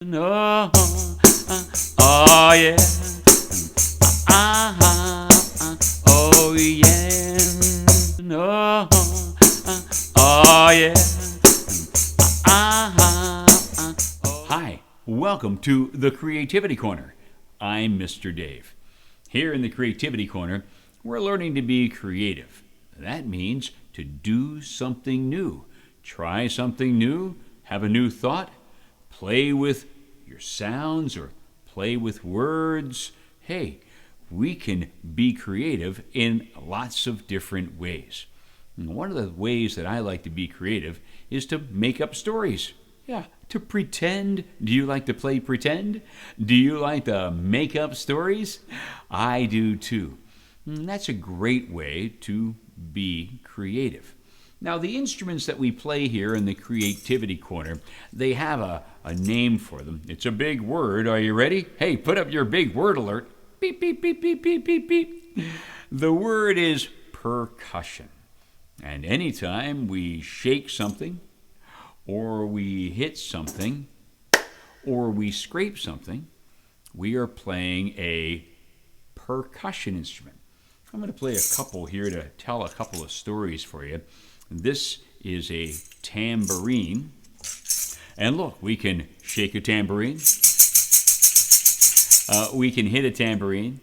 No, oh yeah, oh yeah, no, oh yeah, Hi, welcome to the Creativity Corner. I'm Mr. Dave. Here in the Creativity Corner, we're learning to be creative. That means to do something new, try something new, have a new thought, play with your sounds or play with words. Hey, we can be creative in lots of different ways. And one of the ways that I like to be creative is to make up stories. Yeah, to pretend. Do you like to play pretend? Do you like to make up stories? I do too. And that's a great way to be creative. Now, the instruments that we play here in the Creativity Corner, they have a name for them. It's a big word. Are you ready? Hey, put up your big word alert. Beep, beep, beep, beep, beep, beep, beep. The word is percussion. And anytime we shake something, or we hit something, or we scrape something, we are playing a percussion instrument. I'm going to play a couple here to tell a couple of stories for you. This is a tambourine. And look, we can shake a tambourine. We can hit a tambourine.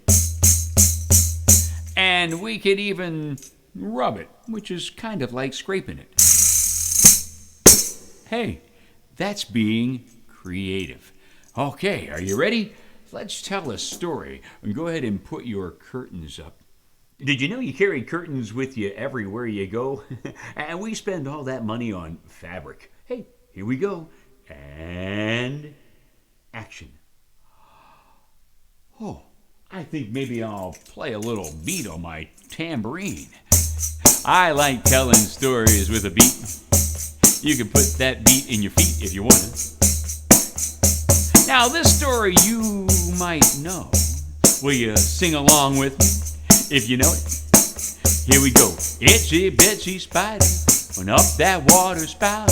And we can even rub it, which is kind of like scraping it. Hey, that's being creative. Okay, are you ready? Let's tell a story. Go ahead and put your curtains up. Did you know you carry curtains with you everywhere you go? And we spend all that money on fabric. Hey, here we go. And action. Oh, I think maybe I'll play a little beat on my tambourine. I like telling stories with a beat. You can put that beat in your feet if you want to. Now, this story you might know. Will you sing along with me? If you know it, here we go. Itsy bitsy spider went up that water spout.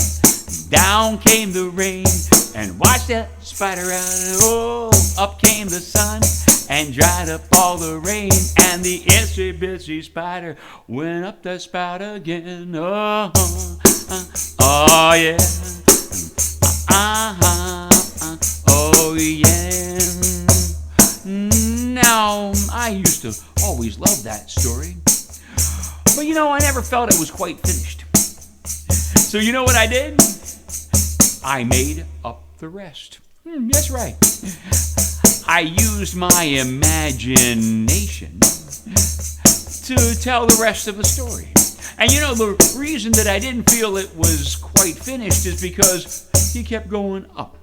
Down came the rain and washed that spider out. Oh, up came the sun and dried up all the rain. And the itsy bitsy spider went up the spout again. Oh, oh yeah. Oh yeah. Now, I used to always love that story. But you know, I never felt it was quite finished. So you know what I did? I made up the rest. That's right. I used my imagination to tell the rest of the story. And you know, the reason that I didn't feel it was quite finished is because he kept going up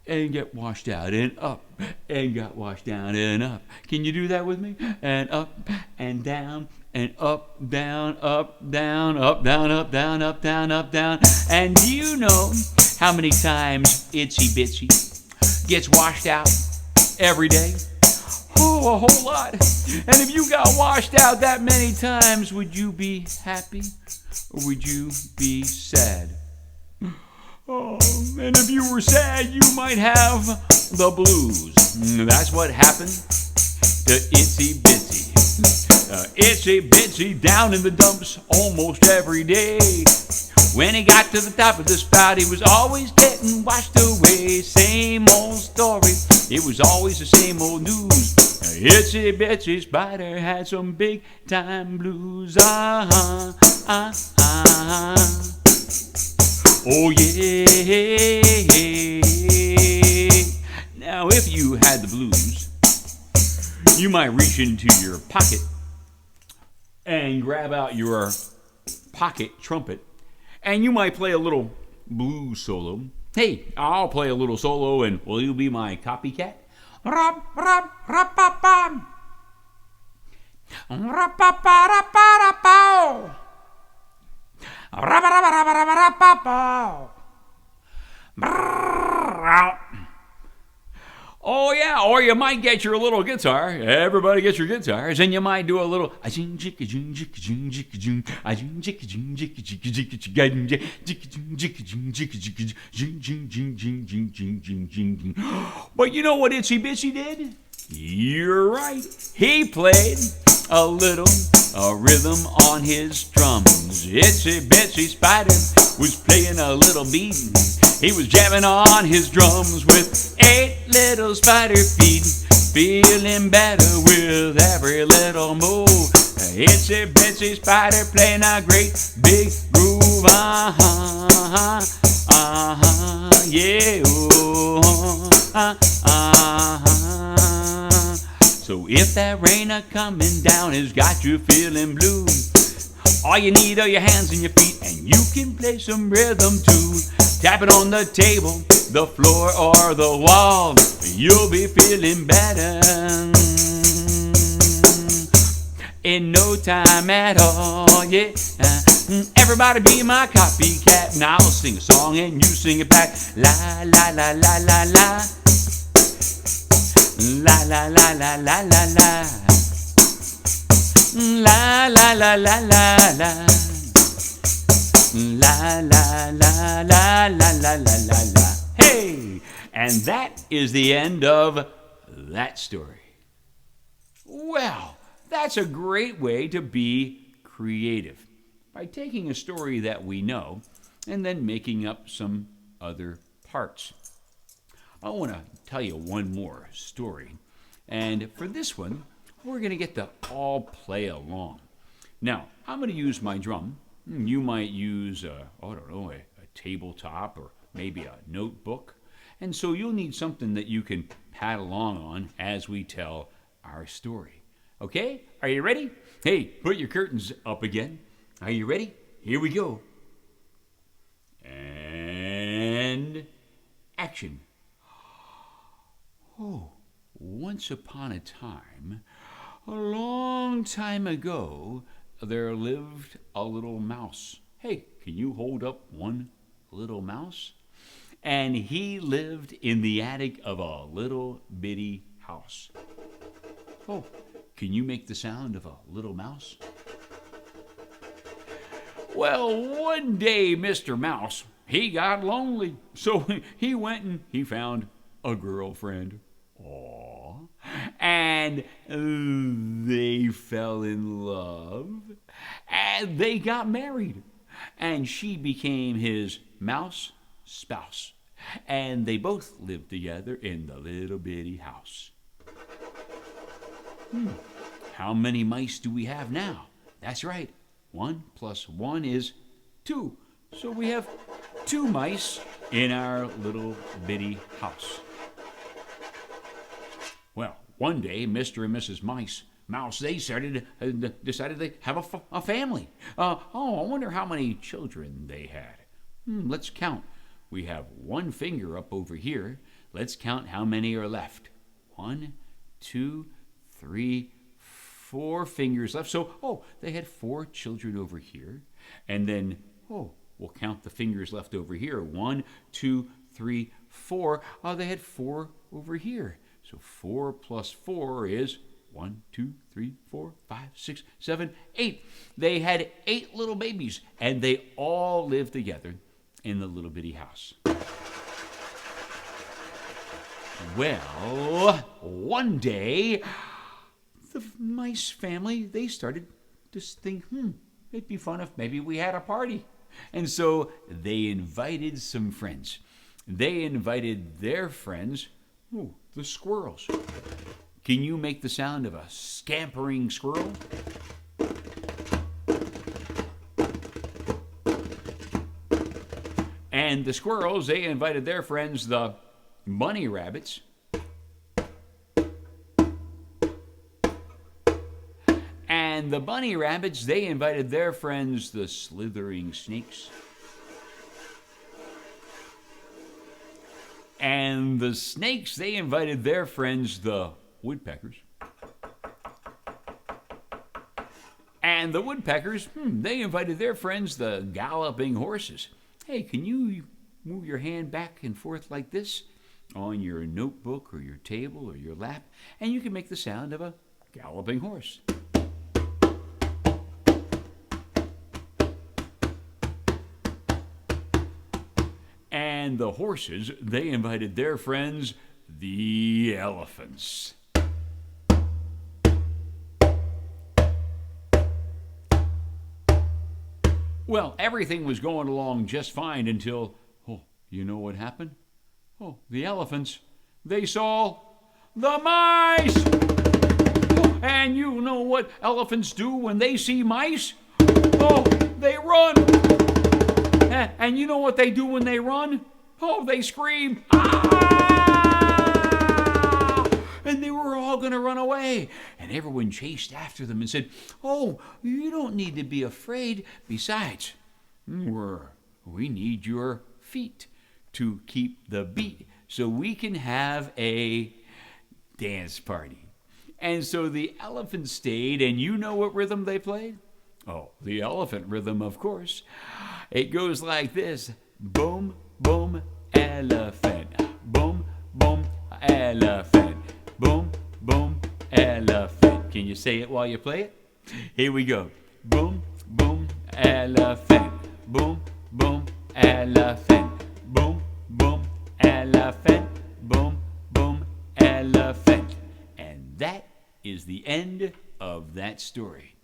and get washed out, and up and got washed down and up. Can you do that with me? And up and down and up, down, up, down, up, down, up, down, up, down, up, down. And do you know how many times Itsy Bitsy gets washed out every day? Oh, a whole lot. And if you got washed out that many times, would you be happy or would you be sad? Oh, and if you were sad, you might have the blues. That's what happened to Itsy Bitsy. Itsy Bitsy down in the dumps almost every day. When he got to the top of the spout, he was always getting washed away. Same old story, it was always the same old news. Itsy Bitsy spider had some big time blues. Oh yeah. Now if you had the blues, you might reach into your pocket and grab out your pocket trumpet, and you might play a little blues solo. Hey, I'll play a little solo, and will you be my copycat? Rap, rap, rap, rap, rap. Rap, rap, rap, rap, rap. Oh yeah, or you might get your little guitar. Everybody gets your guitars, and you might do a little. But you know what Itsy Bitsy did? You're right. He played a little rhythm on his drums. Itsy Bitsy Spider was playing a little beat. He was jamming on his drums with 8 little spider feet, feeling better with every little move. Itsy Bitsy Spider playing a great big groove. Yeah, So if that rain a coming down has got you feeling blue, all you need are your hands and your feet, and you can play some rhythm too. Tap it on the table, the floor, or the wall. You'll be feeling better in no time at all. Yeah, everybody be my copycat, and I'll sing a song and you sing it back. La la la la la la. La la la la la la la. La la la la la la. La la la la la la la la la. Hey! And that is the end of that story. Well, that's a great way to be creative, by taking a story that we know and then making up some other parts. I want to tell you one more story. And for this one, we're going to get to all play along. Now, I'm going to use my drum. You might use, a tabletop or maybe a notebook. And so you'll need something that you can pad along on as we tell our story. Okay? Are you ready? Hey, put your curtains up again. Are you ready? Here we go. And action. Oh, once upon a time, a long time ago, there lived a little mouse. Hey, can you hold up one little mouse? And he lived in the attic of a little bitty house. Oh, can you make the sound of a little mouse? Well, one day Mr. Mouse, he got lonely, so he went and he found a girlfriend. Aww. And they fell in love, and they got married, and she became his mouse spouse, and they both lived together in the little bitty house. How many mice do we have now? That's right. 1 + 1 is 2. So we have 2 mice in our little bitty house. Well, one day, Mr. and Mrs. Mouse, they decided they have a family. I wonder how many children they had. Let's count. We have 1 finger up over here. Let's count how many are left. 1, 2, 3, 4 fingers left. So, they had 4 children over here. And then, we'll count the fingers left over here. 1, 2, 3, 4. They had 4 over here. So 4 + 4 is 1, 2, 3, 4, 5, 6, 7, 8. They had 8 little babies, and they all lived together in the little bitty house. Well, one day, the mice family, they started to think, it'd be fun if maybe we had a party. And so they invited some friends. They invited their friends, the squirrels. Can you make the sound of a scampering squirrel? And the squirrels, they invited their friends, the bunny rabbits. And the bunny rabbits, they invited their friends, the slithering snakes. And the snakes, they invited their friends, the woodpeckers. And the woodpeckers, they invited their friends, the galloping horses. Hey, can you move your hand back and forth like this? on your notebook or your table or your lap, and you can make the sound of a galloping horse. And the horses, they invited their friends, the elephants. Well, everything was going along just fine until, you know what happened? The elephants, they saw the mice! And you know what elephants do when they see mice? They run! And you know what they do when they run? They scream, "Ah!" And they were all going to run away. And everyone chased after them and said, you don't need to be afraid. Besides, we need your feet to keep the beat so we can have a dance party. And so the elephants stayed, and you know what rhythm they played? The elephant rhythm, of course. It goes like this: boom, boom, elephant. Boom, boom, elephant. Boom, boom, elephant. Can you say it while you play it? Here we go. Boom, boom, elephant. Boom, boom, elephant. Boom, boom, elephant. Boom, boom, elephant. And that is the end of that story.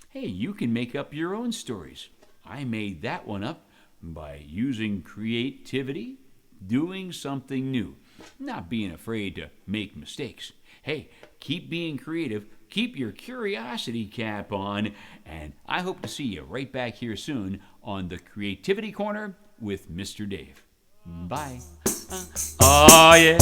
Hey, you can make up your own stories. I made that one up by using creativity, doing something new, not being afraid to make mistakes. Hey, keep being creative, keep your curiosity cap on, and I hope to see you right back here soon on the Creativity Corner with Mr. Dave. Bye. Oh, yeah.